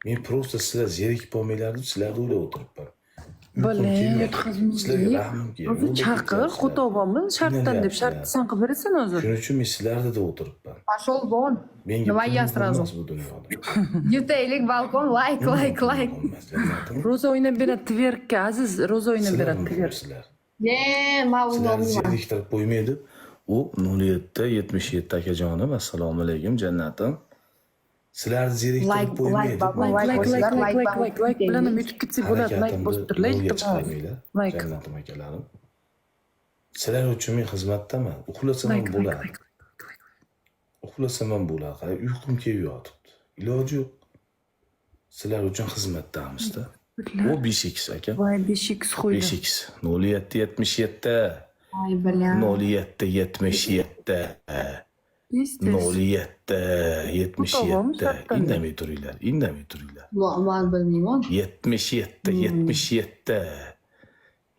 Men просто sizlar zerikib qolmanglar deb sizlarni o'ylab o'tiribman. Bola, Sizlarga yutqazmaylik. rahmim kelyapti. O'zi chaqir, Xudobomi shartdan deb shart san qilib berasan o'zi. Shuning uchun men sizlarda da o'tiribman. Пошел вон. Menga Nima pul yeyapsiz emas sразу? bu dunyoda. Yutaylik balkon, like. Ro'za o'ynab beradi tverkka, Aziz, Ro'za o'ynab beradi tverk. Sizlar Men sizlarni o'ynamayman. zeriktirib qo'ymaydi. U 0777 akajonim, assalomu alaykum jannatim. Sizlarni zeriktirib qo'ymaydi. Like bilan ham yutib ketsak bo'ladi. Like bosib turlar, iltimos. Like. Jannatim akalarim. Sizlar uchun men xizmatdaman. Uxlasam ham bo'ladi. Uxlasam ham bo'ladi. Qarang, uyqum kelib yotibdi. Iloji yo'q. Sizlar uchun xizmatdamizda. O 5x aka. Voy 5x qo'ydi. 5x 0777 Ay bilan. 0777 0777 indamay turinglar, indamay turinglar. Men bilmayman. 77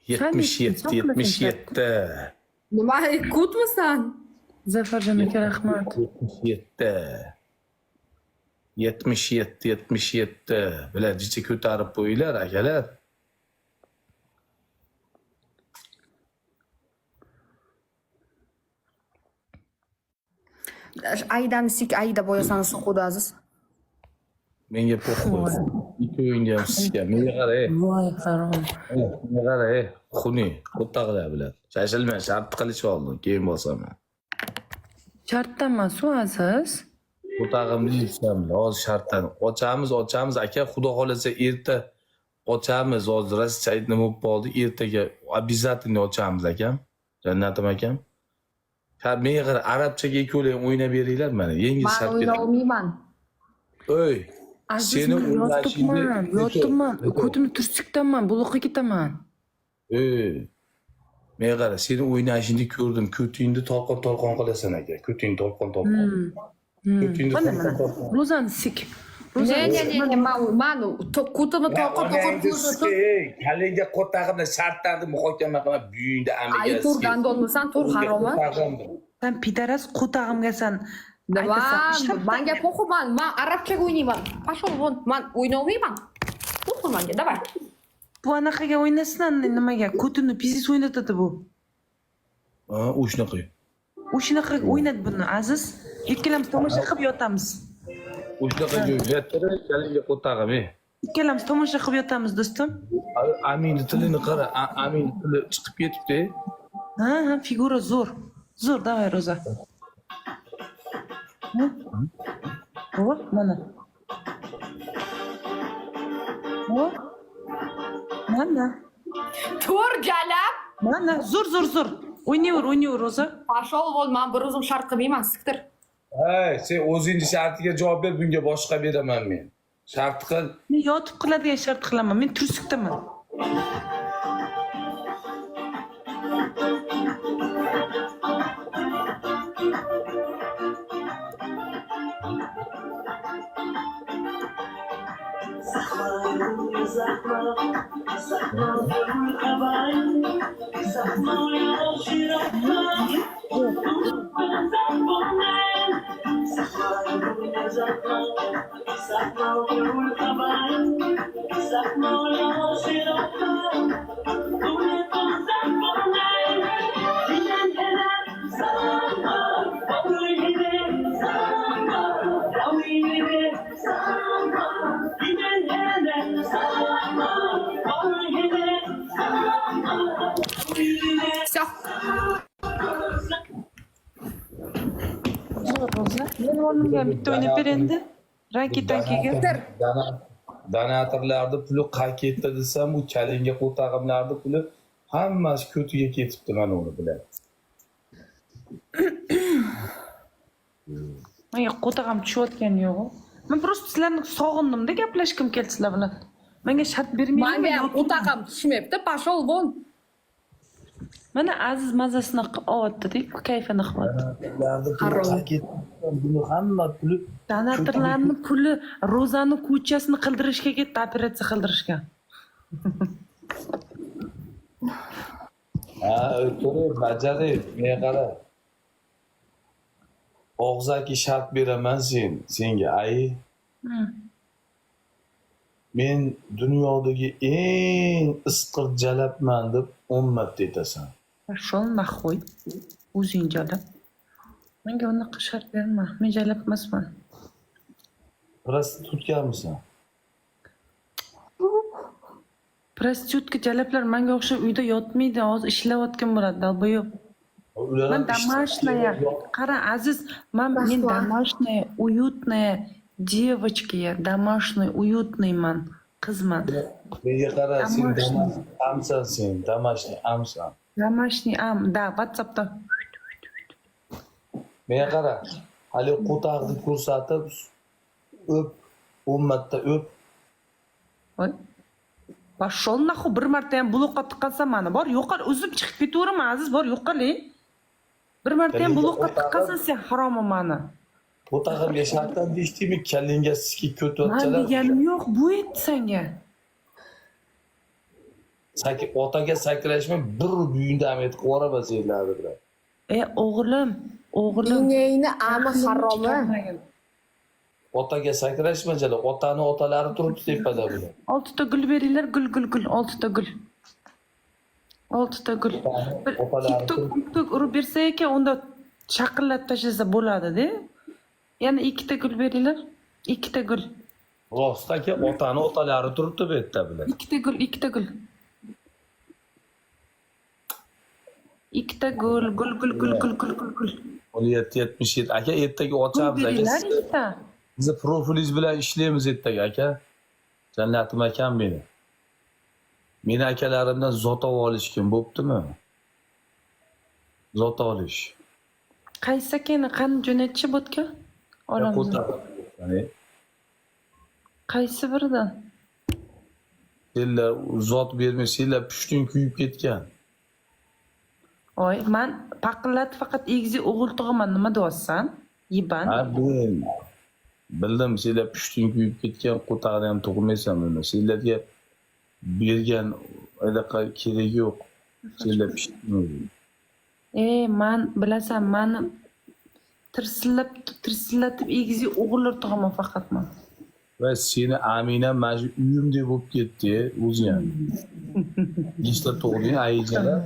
77 Nima kutmisan? Zafarjon aka rahmat. 77 bilan jicha ko'tarib qo'yinglar akalar. Aydani sik ayda bo'yasan suqudi Aziz. Menga po'xoy. Ikki o'yinga ham sizga. Menga qara, Voy harom. menga qara, xuni, o'taqlar bilan. Shashilma, shart qilish oldin, keyin bosaman. Shartdan emas u Aziz. O'tag'imni yechsam, hozir shartdan ochamiz aka, xudo xolasa erta ochamiz. Hozir rostcha aytdim bo'lib qoldi, ertaga обязательно ochamiz akam. Jannatim akam. Ha, menga qara, arabchaga ikkovlang o'ynab beringlar mana. Yengil Men shart o'yna beraman. olmayman. Oy, Aziz, seni yotibman. Ko'timni tursikdanman, buloqqa ketaman. Menga qara, seni o'ynashingni ko'rdim. Ko'tingni tolqon qilasan aka. Ko'tingni tolqon. Ko'tingni Mana tolqon. Ro'zani sik. Ne, men kutimni to'qib Kalingga qo'tag'imni shartlarni muhokama qilib buyingda Ay amiga. turgan dolmisan, tur haromi? Sen pidaras qo'tag'imgasan. Menga po'ximan, men arabchaga o'ynayman. Pashol von, men o'yna olmayman. Po'xi menga, davay. Bu anaqaga o'ynasan, nimaga? Ko'tini pizis o'ynatadi bu. Ha, u shunaqa. O'shanaqa o'ynat buni Aziz. Ikkalamiz tomosha qilib yotamiz. U shunaqa jo'yatdir, kalingga qo'tag'im. Ikkalamiz tomosha qilib yotamiz do'stim. Aminni tilini qara, Aminni tili chiqib ketibdi. Ha, figura zo'r. Zo'r, davay Ro'za. Voy, mana. Voy. Mana. Tur jalab. Mana, zo'r. O'ynayver Ro'za. Pashol von, men bir o'zim shart qilmayman, siktir. Hey, sen o'zingni shartiga javob ber, bunga boshqa beraman men. Shart qil. Men yotib qiladigan shart qilaman. Men tursikdaman. Все. Ro'za. Men o'rnimga bitta o'ynab ber endi. Ranki-tankiga. Donatorlarni puli qayerga ketdi desam, u kalingga qo'tag'imlarni puli hammasi ko'tiga ketibdi, mana uni bilan. Menga qo'tag'im tushayotgani yo'q. Men просто sizlarni sog'indim-da, gaplashkim keldi sizlar bilan. Menga shart bermayman. Menga o'taqam tushmayapti, pashol von. Mana Aziz mazasini olyapti-da, kayfini qilyapti. Buni hamma puli Donatorlarning puli Ro'zani ko'chasini qildirishga ketdi, operatsiya qildirishga. Ha, o'tirib, bajarib, menga qara. Og'zaki shart beraman senga, ay. Men dunyodagi eng isqir jalabman deb 10 marta aytasan. Pashol nahvoy. O'zing jalab. Menga unaqa shart berma. Men jalab emasman. Prostitutkamsan? Prostitutka jalablar menga o'xshab uyda yotmaydi, hozir ishlayotgan bo'ladi, dalboyob. Ular Men ham домашняя. Qara Aziz, men домашняя, уютная девочка я, домашний, уютный man, qizman. Menga qara, sen Домашний. amsan sen, damashni amsan. Домашний am, da, WhatsAppda. Menga qara, hali qo'taqni ko'rsatib, o'p, 10 marta o'p. Voy. Pashol nahvu bir marta ham blokqa tiqalsa mani, bor yo'qol, o'zim chiqib ketaveraman Aziz, bor yo'qol. Bir marta ham blokqa tiqalsan sen haromi mani. Qo'taqimga shartdan deyishdimi, kallingga sikib Men ko'tyaptilar. deganim yo'q, bu aytdi senga. Otaga sakrashmay bir buyunda amet qilib yuboraman senlarni bilan. O'g'lim. Ingeyni ami haromi. Otaga sakrashma jala, otani otalari turibdi tepada bilan. 6ta gul beringlar, gul. 6ta gul. 6ta gul. Bir TikTok urib bersa ekan, unda shaqillab tashlasa bo'ladi-da. Yana 2ta gul beringlar. 2ta gul. Rost aka, otani otalari turibdi bu yerda bilan. 2ta gul. 2ta gul. Gul. 1777 aka, ertaga Gul ochamiz beringlar aka. 2ta. Bizni profilingiz bilan ishlaymiz ertaga aka. Jannatim akam meni. Meni akalarimdan zotov olishgan bo'ptimi? Zot olish. Qaysi akani qani jo'natchi bo'tga? Olamiz. Qaysi biridan? Senlar zot bermay, senlar pushting kuyib ketgan. Oy, men paqillatib faqat egzi o'g'il tug'aman, nima deyapsan? Yiban. Ha, bildim, senlar pushting kuyib ketgan, qo'taqni ham tug'maysan buni. Senlarga bergan anaqa keragi yo'q. Senlar pushting. Men bilasan, meni tirsillatib egzi o'g'illar tug'aman faqat men. Va seni Amina mana shu uyimdek bo'lib ketdi, o'zi ham. Nechta tug'ding, ayijalar?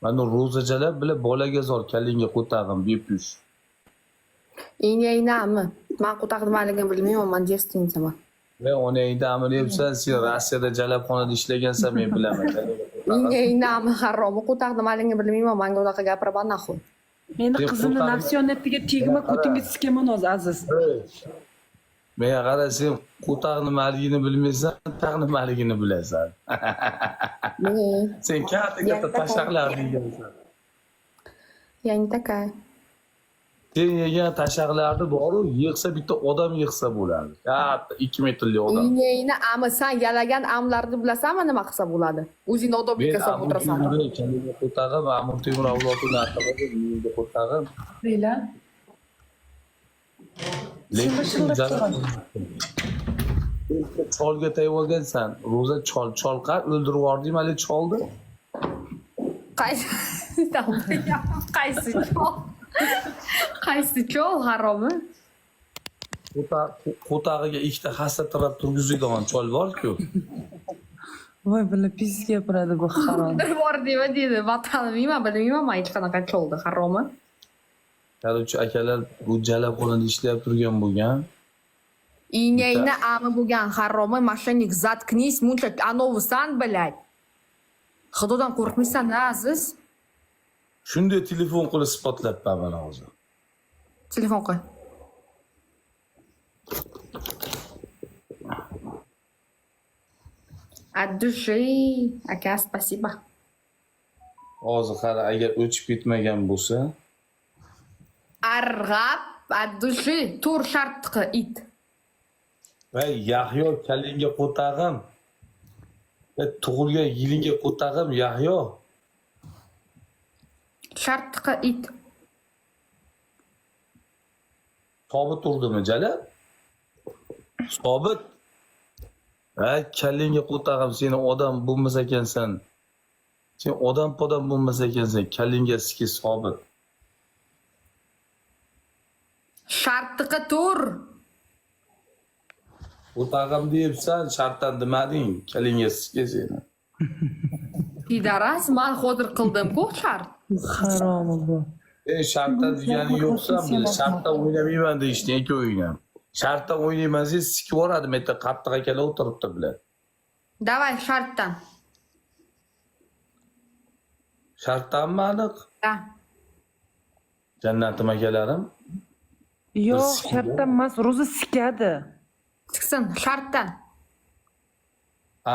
Mana ro'zachalar bilan bolaga zor, kallingga qo'tag'im bepush. Ingeyni ami. Men qo'taq nimaligini bilmayman, men девственницаman. Va onangda amal yapsan, sen Rossiyada jalabxonada ishlagansan, men bilaman. Ingeyni ami haromi. Qo'taq nimaligini bilmayman, menga unaqa gapiraman naxu. Meni qizimni nafsiyonatiga tegma, ko'tingga sikaman hozir Aziz. Menga qara, sen qo'taq nimaligini bilmaysan, taq nimaligini bilasan. Sen katta tashaqlarni yegansan. Я не такая. Sen yegan tashaqlarni boru, yig'sa bitta odam yig'sa bo'ladi. Katta 2 metrli odam. Ingeyni ami, sen yalagan amlarni bilasanmi nima qilsa bo'ladi? O'zingni odoblikka solib o'tirasan. Kallingga qo'tag'im, Amir Temur avlodini aqlida, menga qo'tag'im. Deyla. Cholga tegib olgansan. Ro'za chol qar o'ldirib yubording, hali choldi. Qaysi chol haromi? Qo'tag'iga ikkita hassa tirab turgizadigan chol bor-ku. Voy, bula pis gapiradi bu harom. Bor dema dedi. Men taniyman, bilmayman, men hech qanaqa choldi haromi. Qaruvchi akalar bu jalabxonada ishlab turgan bo'lgan. Ingeyni ami bo'lgan haromi, mошенник, заткнись, muncha anovisan, блядь. Xudodan qo'rqmaysan-da, Aziz? Shunday telefon qilib isbotlayapman mana hozir. Telefon qo'y. От души. Aka, спасибо. Hozir qara, agar o'chib ketmagan bo'lsa, Arg'ab, от души. Tur shartqi it. va Yahyo kallingga qo'tag'im. Va tug'ilgan yilingga qo'tag'im Yahyo. Shartqi it. Sobit turdimi jalab? Sobit. Ha, kallingga qo'tag'im, seni odam bo'lmas ekansan. Sen odam bo'lmas ekansan, kallingga siki sobit. Shartqi tur. O'tag'im deyapsan, shartdan demading. Kalingga sizga seni. Pidaras, man hozir qildim-ku shart. Harom bu. Shartdan degani yo'qsa, bile shartdan o'ynamayman deyishdi ikkovingni. Shartdan o'ynayman desa, sikib yuboradi. Men qattiq akalar o'tiribdi bilan. Davay shartdan. Shartdanmi aniq? Da. Jannatim akalarim. Yo'q, shartdan emas, ro'za sikadi. Chiqsin shartdan.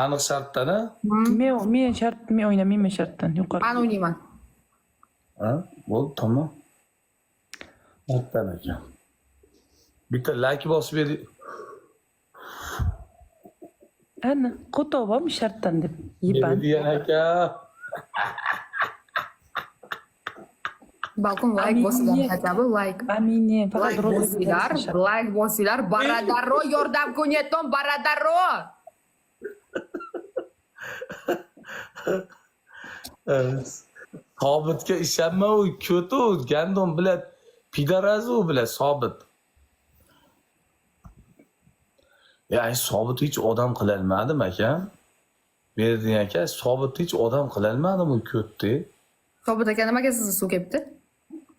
Aniq shartdan a? Men o'ynamayman shartdan. Yuqori. Men o'ynayman. Ha? Bo'ldi, tamom. Shartdan ekan. Bitta like bosib bering. Ana, qo'tovami shartdan deb. Yiban. Degan aka. Balkon like bosinglar, hatabi like. Amine, faqat Like ro'za bosinglar, like bosinglar. Baradaro yordam ko'rayotgan baradaro. Sobitga ishonma, u ko'tu, gandon bilan pidaraz u bilan Sobit. Ya Sobit hech odam qilolmadim aka. Berding aka, Sobit hech odam qilolmadim u ko'tdi. Sobit aka nimaga sizni suv kepti?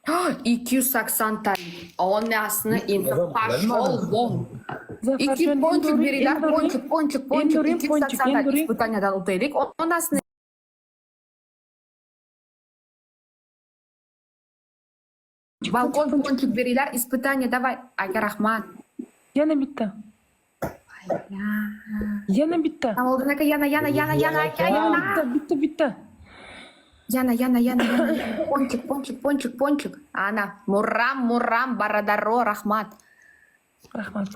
280 talik. Onasini endi pashol bon. 2 ponchik beringlar, ponchik. 280 talik ispitaniyadan o'taylik. Onasini balkon ponchik beringlar, ispitaniya davay. Aka rahmat. Yana bitta. Yana bitta. Oldin aka yana aka yana. Bitta. Yana. Ponchik. Ana, murram, baradaro, rahmat. Rahmat.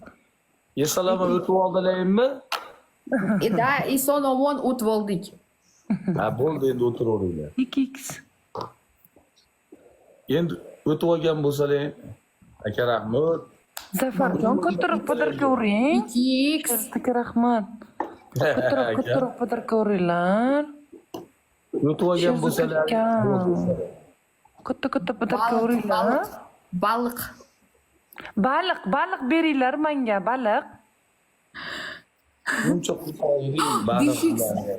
Salom o'tib oldilarmi? Da, eson omon o'tib oldik. Ha, bo'ldi, endi o'tiraveringlar. 2x. Endi o'tib olgan bo'lsalar, aka rahmat. Zafarjon, kattaroq podarka uring. 2x. Aka rahmat. Kattaroq podarka uringlar. O'tib olgan bo'lsalar, Katta podarka uringlar. Baliq. Baliq beringlar menga, baliq. buncha qo'ying, baliq.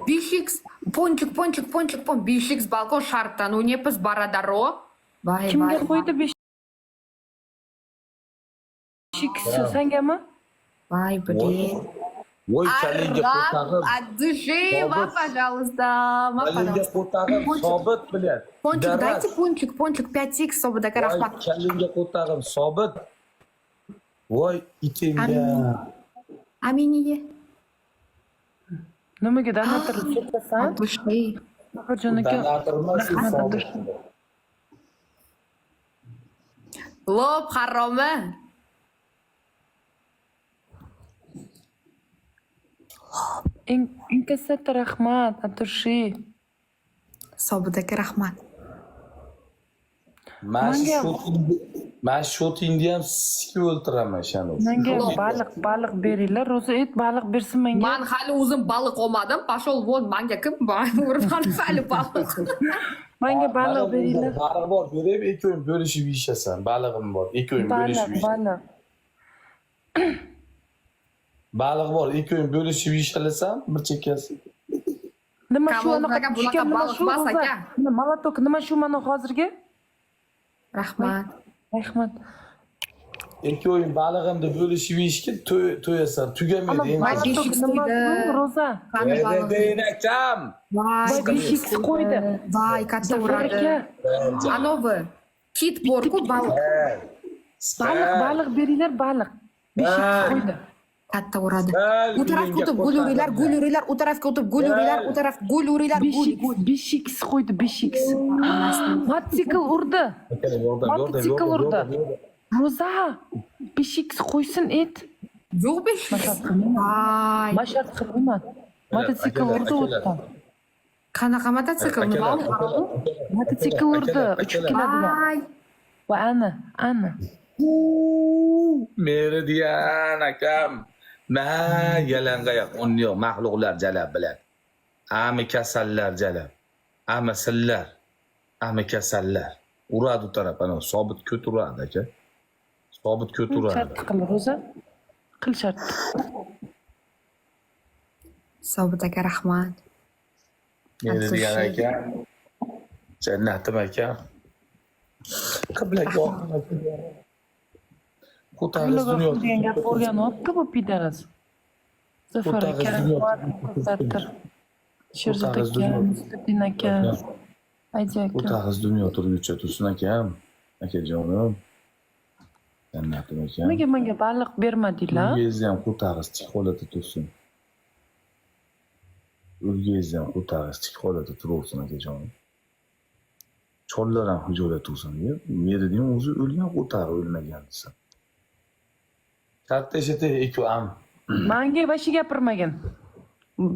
5x. Ponchik. 5x balkon shartdan o'ynayapmiz, baradaro. Vay. Kimga qo'ydi 5x? Sangami? Vay, блин. Voy, kalingga qo'tag'im. От души, вам, пожалуйста. Kalingga qo'tag'im Sobit bilan. Пончик, дайте пончик, 5x, Sobit aka rahmat. Kalingga qo'tag'im Sobit. Voy, itingga. Aminiye. Nimaga donator so'rasan? От души. Bahojon aka. Donatormas, Sobit. Lob haromi. Inkasata rahmat, Aturshi. Sobit aka rahmat. Mana shotingni ham sikib o'ltiraman shani. Menga baliq beringlar. Ro'za et baliq bersin menga. Men hali o'zim baliq olmadim. Pashol von, menga kim urmani hali baliq. Menga baliq beringlar. Baliq bor, berib ikkoving bo'lishib yeyishasan. Balig'im bor, ikkoving bo'lishib yeyishasan. Baliq bor, ikkoving bo'lishib yeyishasan, bir chekkasi. Nima shu anaqa bunaqa baliq emas aka. Molotok, nima shu mana hozirgi? Rahmat. Ikkoving balig'imni bo'lishib yeyishga to'yasan, tugamaydi endi. Beshik qo'ydi. Ro'za. Deyin akam. Voy, Beshik qo'ydi. Voy, katta uradi. Anovi. Kit bor-ku, baliq. Baliq beringlar, baliq. Beshik qo'ydi. Katta uradi. U tarafga o'tib gul uringlar, u tarafga o'tib gul uringlar, u taraf gul uringlar, gul. 5x qo'ydi, 5x. Mototsikl urdi. Mototsikl urdi. Ro'za, 5x qo'ysin et. Yo'q 5x. Voy. Mashart qilmayman. Mototsikl urdi o'tdan. Qanaqa mototsikl? Mototsikl urdi, uchib keladigan. Voy. Va ana. Meridian akam. Yalang'oyoq yo'q maxluqlar jalab bilan. Ami kasallar jalab. Ami sillar. Ami kasallar. Uradi u taraf, ana Sobit ko'turadi aka. Sobit ko'turadi. Shart qil Ro'za. Qil shart. Sobit aka rahmat. Meni degan aka, Jannatim aka. Qiblaga ko'tarish dunyo. degan gap o'rganyapti bu pidaras. Zafar aka, ko'rsattir. Sherzod aka, Mustafa aka, Ayja aka. Ko'tarish dunyo turguncha tursin akam. Akajonim. Jannatim aka. Nimaga menga baliq bermadinglar? Urgingizni ham ko'tarish tik holatda tursin. Urgingizni ham ko'tarish tik holatda turaversin akajonim. Chollar ham hijolat tursin deb, merining o'zi o'lgan ko'tarib o'lmagan desin. Katta eshitdi ikki am. Menga bashi gapirmagin.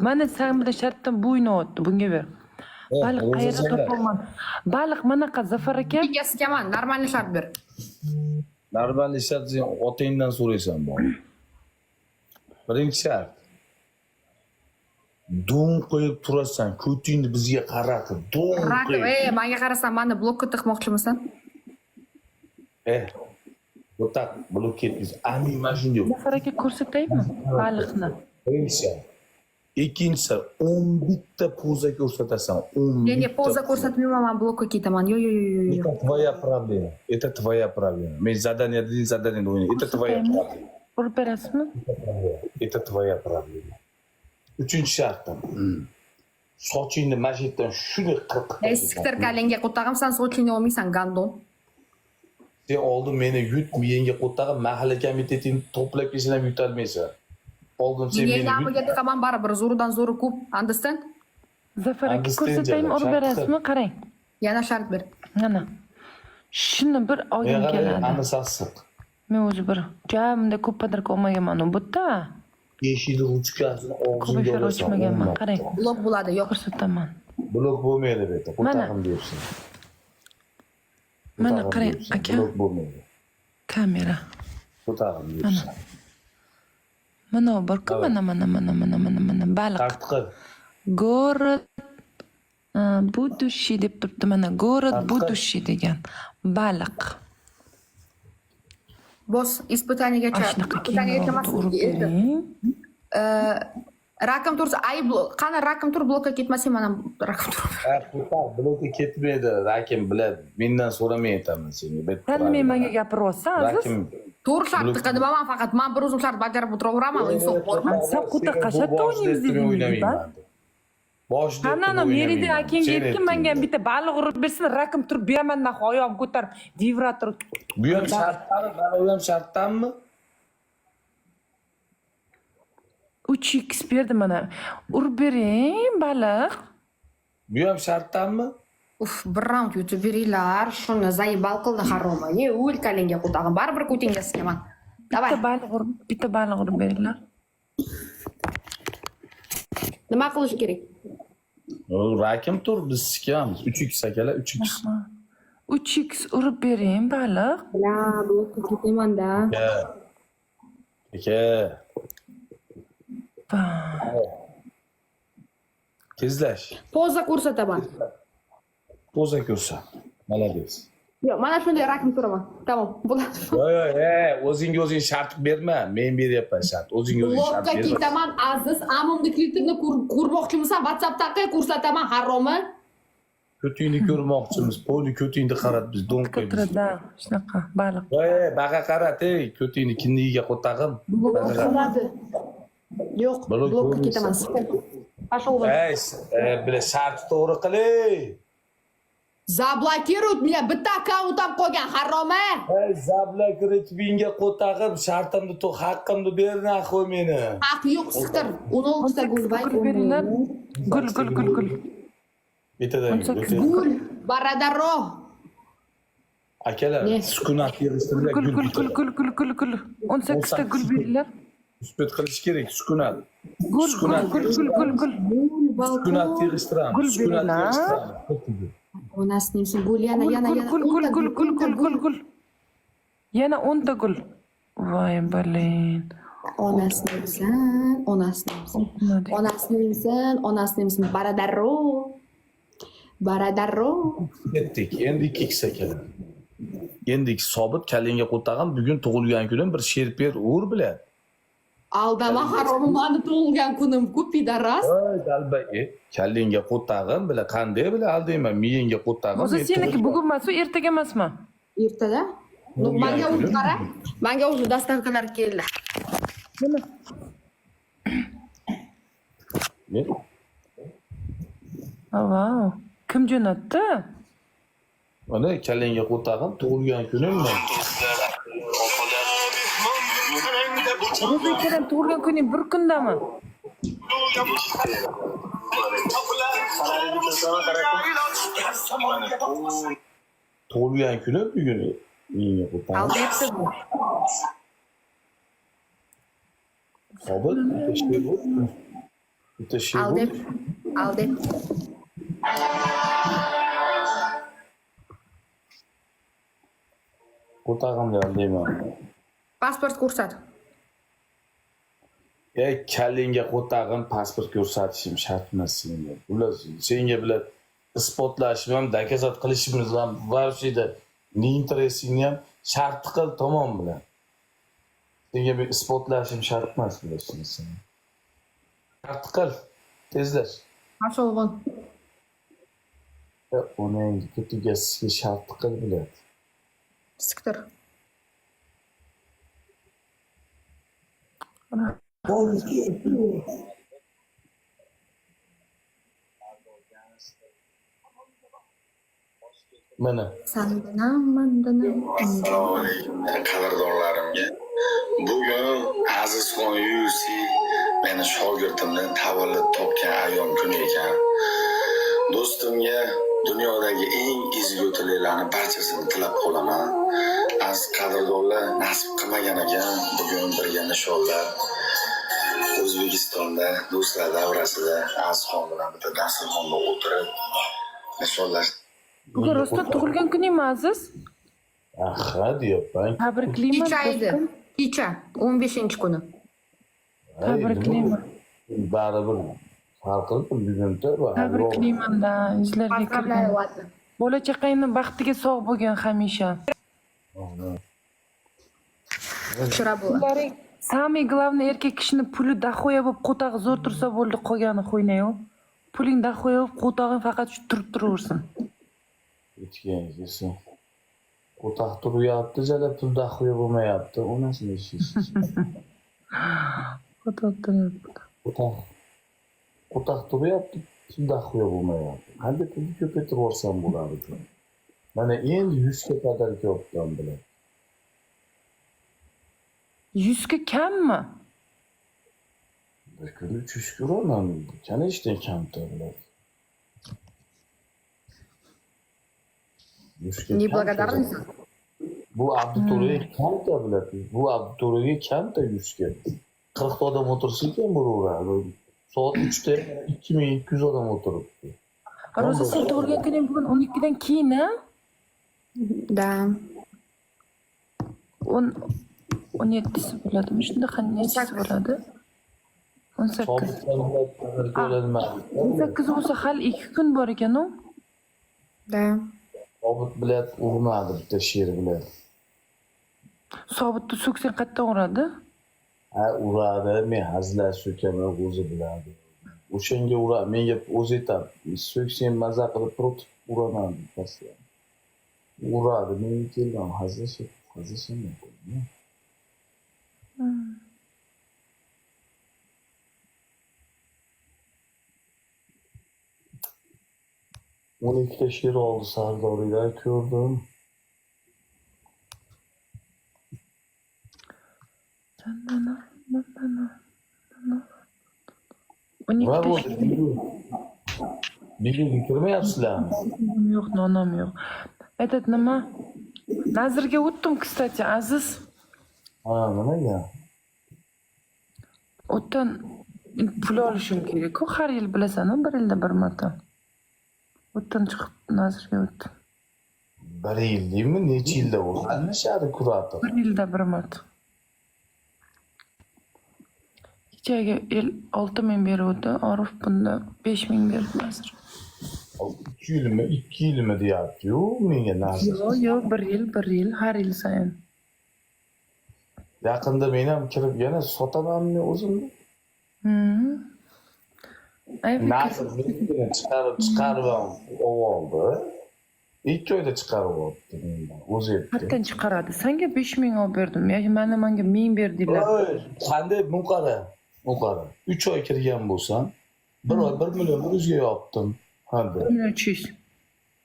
Mana sen bilan shartdan bo'yni o'tdi, bunga ber. Baliq qayerda topaman? Baliq manaqa Zafar aka. Egasigaman, normalniy shart ber. Normal shart sen otangdan so'raysan bu. Birinchi shart. Do'ng qo'yib turasan, ko'tingni bizga qaratib, do'ng Rakib, qo'yib. menga qarasan, meni blokka tiqmoqchimisan? O'taq blok ketmiz. Amin mana shunday. Zafar aka ko'rsataymi baliqni? Birinchi. Ikkinchisi 11 ta poza ko'rsatasan. 11. Ne, poza ko'rsatmayman, men blokka ketaman. Yo. Это твоя проблема. Это твоя проблема. Men задание o'ynayman. Это твоя проблема. Urib berasizmi? Это твоя проблема. Uchinchi shartim. Sochingni mana shu yerdan shuni qirq. Siktir kalingga qo'tag'imsan, sochingni olmaysan, gandon. Sen oldin meni yut, miyangga qo'tag'im, mahalla komitetingni to'plab kelsan ham yutolmaysan. Oldin sen meni Menga yut. hammaga tiqaman baribir, zo'ridan zo'ri ko'p. Understand? Zafar aka Understand ko'rsataymi, jala, urib shart berasizmi? Qarang. Yana shart ber. Mana. Shuni bir oyim Men keladi. ana sassiq. Men o'zi bir jamda ko'p padarka olmaganman u bitta. Eshikni ruchkasini Ko'p og'zingga ishlar olasan. ochmaganman. Qarang. Blok bo'ladi, yo'q. Ko'rsataman. Blok bo'lmaydi bu yerda. Mana. Qo'tag'im deyapsan. Mana Qo'tag'im qarang deyapsan, aka. Blok bo'lmaydi. Kamera. Qo'tag'im deyapsan. Mana borku mana baliq. Tartqil. Город будущий deb turibdi. Mana город будущий degan baliq. Boss, испытаниеgacha. Shunaqa Испытаниеgacha emas. urib bering. Rakam tursa, ay qani rakam tur blokka ketmasang, mana rakam tur. Qo'taq blokka ketmaydi. Rakim biladi. Mendan so'ramay aytaman senga. Sen menga gapiryapsan, aziz. Rakim To'g'ri shart tiqadiman, faqat men bir o'zim shart bajarib o'tiraveraman, insof bormi? Sen qo'ta qashatda o'ynaymiz dedingiz-da. Boshida. Qanani merida akangga aytgan, menga ham bitta baliq urib bersin, rakam turib beraman, oyog'im ko'tarib, vibrator. Bu ham shartmi? Mana u ham shartdanmi? 3x berdi mana. Urib bering baliq. Bu ham shartdanmi? Uf, bir round yutib beringlar. Shuni zaybal qildi haroma. O'l kalingga qo'tag'im. Baribir ko'tingga sigaman. Davay. Bitta baliq urib beringlar. Nima qilish kerak? Rakim tur, biz sikamiz. 3x akalar, 3x. 3x urib bering baliq. La, blokka ketaman-da. Aka. Tezlash. Poza ko'rsataman. Poza ko'rsat. Молодец. Yo'q, mana shunday rakam turaman. Tamam, bo'ladi. Yo'q, o'zing shart berma. Men beryapman shart. O'zing shart Blokka berma. ketaman, aziz. Amimni klipni ko'rmoqchimisan? WhatsAppdagi ko'rsataman haroma. Ko'tingni ko'rmoqchimiz. Poli ko'tingni qarab biz do'ng qo'yamiz. Ko'tirada shunaqa baliq. Baqa qarat, ko'tingni kindigiga qo'tag'im. Bo'ladi. Yo'q, blokka ketaman. Pashol. Bila shart to'g'ri qiling. Zablokируют меня, bitta akkauntam qolgan haroma. Zablokirotvinga qo'tag'im, shartimni haqqimni ber naxo'y meni. Haq yo'q, siqtir. 16 ta gul bay. Gul beringlar. Gul. Bittadan Gul, baradaro. akalar, sukunat yig'ishtirib Gul. 18 ta gul beringlar. Suhbat qilish kerak, sukunat. Gul. Sukunat yig'ishtiramiz. Gul beringlar. Onasining gul yana. Gul. Yana 10 ta gul. Voy balin. Onasining baradaro. Ketdik. Endi 2x akalar. Endi sobit kalingga qo'tag'im bugun tug'ilgan kunim bir sherper ur bilan. Aldama harom mani tug'ilgan kunim-ku, pidaras. Kallingga qo'tag'im bila qanday bila aldayman, miyingga qo'tag'im. O'zi seniki bugun emasmi, ertaga emasmi? Ertada. Manga o'zi qara. Manga o'zi dastavkalar keldi. Nima? Ne? Vau. Kim jo'natdi? Mana kallingga qo'tag'im tug'ilgan kunimman. O'zbekiston tug'ilgan kuning bir kundami? Tug'ilgan kuni bugun miyingga qo'tag'im. Aldayapti bu. Hozir bitta shay Aldep. Aldep. qo'tag'imni aldayman. Pasport ko'rsat. Kallingga qo'tag'im pasport ko'rsatishim shart emas senga. Bular senga bilan isbotlashim ham, dokazat qilishimiz ham va shuyda ne interesingni ham shart qil tomon bilan. Senga bir isbotlashim shart emas bilasizmi sen. Shart qil, tezlash. Qancha o'g'il? Uning tugasiga shart qil biladi. Siktir. Mana Mandanam. Assalomu alaykum qadrdonlarimga. Bugun Azizxon Yusi meni shogirdimdan tavallud topgan ayyom kuni ekan. Do'stimga dunyodagi eng ezgu tilaklarni barchasini tilab qolaman. Aziz qadrdonlar, nasib qilmagan ekan bugun birga nishonlab O'zbekistonda do'stlar davrasida Azizxon bilan bitta dasturxonda o'tirib nishonlash. Bugun rostdan tug'ilgan kuningmi, Aziz? aha deyapman. Tabriklayman. Kecha edi. Kecha 15-kuni. Tabriklayman. Baribir farqi bugunda va Tabriklayman-da, yuzlarga kirgan. Поздравляю. Bola chaqangni baxtiga sog' bo'lgan hamisha. Vчера было. Ularning самый главный erkak kishini puli dahoya bo'lib qo'tag'i zo'r tursa bo'ldi, qolgani qo'ynayu. Puling dahoya bo'lib, qo'tag'ing faqat shu turib turaversin. Yetgan qo'taq turyapti, jala pul daxoya bo'lmayapti. U nasıl ish? Qo'taq turyapti, pul daxoya bo'lmayapti. Qanday pulni ko'paytirib yuborsam bo'ladi. Mana endi 100 ga qadar ko'pdan bilan. 100 ga kammi? Bir kunda 300 ko'raman. Qani ishdan kamta bo'ladi. Неблагодарный. Bu auditoriya kamta biladi. Bu auditoriyaga kamta 100 ga. 40 ta odam o'tirsa ekan bo'laveradi. Soat 3 da 2200 odam o'tiribdi. Rosa sen tug'ilgan kuning bugun 12 dan keyin, a? Да. 17si bo'ladimi? Shunda qanchasi bo'ladi? 18. 18 bo'lsa hali 2 kun bor ekan-ku. Да. Sobit bilan urmadi bitta she'r bilan. Sobitni so'ksang qayerdan uradi? Ha, uradi, men hazillashib so'kaman, o'zi biladi. O'shanga uradi, menga o'zi aytadi, so'ksang maza qilib turib uraman deb. Uradi, menga kelgan hazillashmayman. 12 she'r oldi Sardoridan ko'rdim. Videoga kirmayapsizlarmi? Yo'q, nonam yo'q. Aytadi nima? Nazirga o'tdim, kстати, Aziz. Ha, nimaga? O'tdan pul olishim kerak-ku, har yil bilasan-ku, bir yilda bir marta. O'tdan chiqib Nazirga o'tdim. Bir yildimi, necha yilda bo'ldi? Almashadi kurator. Bir yilda bir marta. Kechagi 6,000 beruvdi, Orif bunda 5,000 berdi Nazir. 2 yilmi deyapti-yu menga Nazir. Yo'q, bir yil, har yil sayin. Yaqinda men ham kirib yana sotamanmi o'zimni? Ay, Nasr meni chiqarib oldi. 2 oyda chiqarib oldi mendan. O'zi aytdi. qayerdan chiqaradi? Senga 5000 olib berdim. Ya menga 1000 berdilar. Qanday bu qara. 3 oy kirgan bo'lsam, 1 oy 1 million 100 ga yopdim. Hadi. 1300.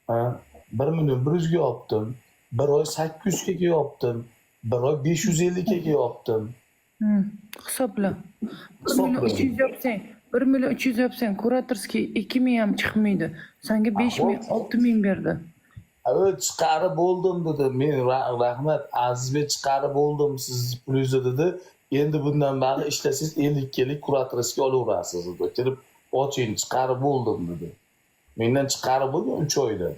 Ha, 1 million 100 ga yopdim. 1 oy 800 ga yopdim. 1 oy 550 ga yopdim. Hisobla. 1 million 300 yapsang, 1 million 300 yapsang, kuratorskiy 2000 ham chiqmaydi. Senga 5000, 6000 berdi. Evet chiqarib bo'ldim dedi. Men rahmat Azizbek chiqarib bo'ldim siz pulingizda dedi. Endi bundan bari ishlasangiz 50 kelik kuratorskiy olaverasiz dedi. Kirib oching chiqarib bo'ldim dedi. Mendan chiqarib bo'lgan 3 oyda.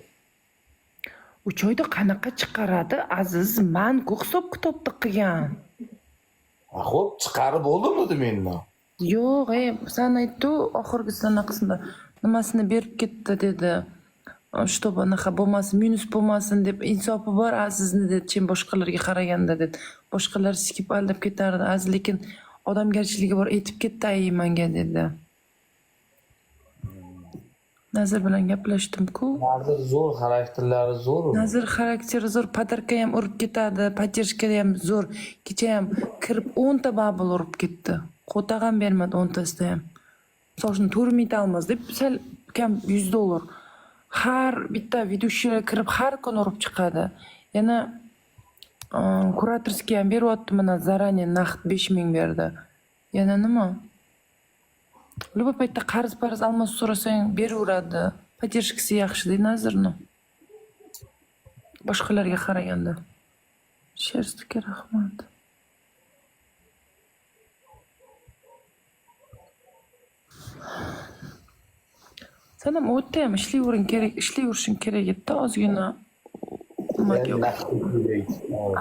3 oyda qanaqa chiqaradi Aziz? Man-ku hisob-kitobni qilgan. Xo'p, chiqarib bo'ldim dedi mendan. Yo'q, sen aytdi oxirgi sanaqasida nimasini berib ketdi dedi. Чтобы anaqa bo'lmasin, minus bo'lmasin deb insofi bor Azizni dedi. Chin boshqalarga qaraganda dedi. Boshqalar sikib aldab ketardi. Aziz lekin odamgarchiligi bor, aytib ketdi menga dedi. Nazir bilan gaplashdim-ku. Nazir zo'r, xarakterlari zo'r. Nazir xarakteri zo'r, podarka ham urib ketadi, поддержка ham zo'r. Kecha ham kirib 10 ta babul urib ketdi. Qo'ta ham bermadi 10 tasida ham. So'shni turmay olmaz deb sal kam $100. Har bitta vedущий kirib har kun urib chiqadi. Yana kuratorskiy ham beryapti, mana zaraniya naqd 5000 berdi. Yana nima? Любой paytda qarz almas so'rasang beraveradi. Поддержкасы yaxshi-da Nazirni. Boshqalarga qaraganda. Sherstga rahmat. Sen ham o'tda ham ishlayverishing kerak edi, ozgina nimaga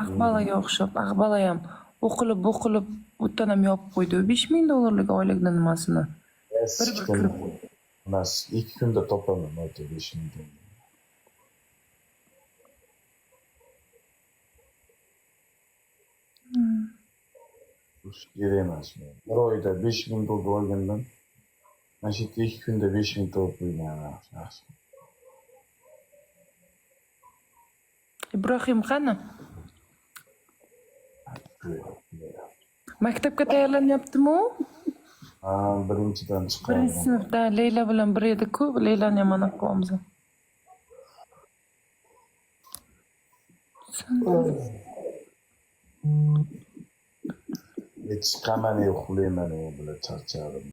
Aqbalaga o'xshab, Aqbala ham o'qilib o'tdan ham yopib qo'ydi. $5000 oylikdan nimasini. Bir kirib. Mas 2 kunda topaman o'tda 5000. Kerak emas. Bir oyda $5000 olgandan mana shu 2 kunda 5000 topib qo'ygan yaxshi. Ibrohim qani? Maktabga tayyorlanyaptimi? Birinchidan chiqadi. Birinchi sinfda Leyla bilan bir edi-ku, Leylani ham mana qo'yamiz. Chiqaman, uxlayman, bilan charchadim.